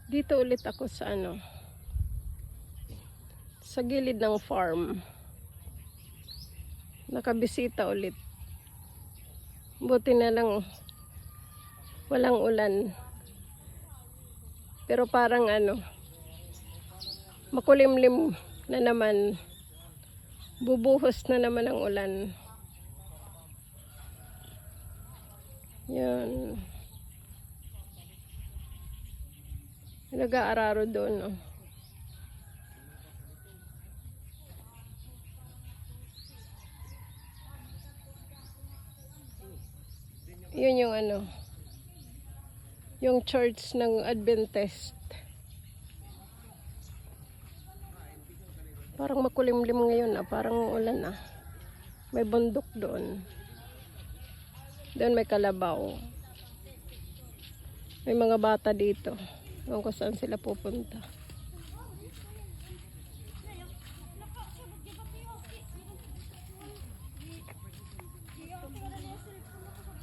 Dito ulit ako sa sa gilid ng farm. Nakabisita ulit. Buti na lang walang ulan. Pero parang makulimlim na naman. Bubuhos na naman ang ulan. Yan. Nag-aararo doon, oh. Yun yung yung church ng Adventist. Parang makulimlim ngayon, parang ulan, May bundok doon. Doon may kalabaw. May mga bata dito. Ewan ko saan sila pupunta.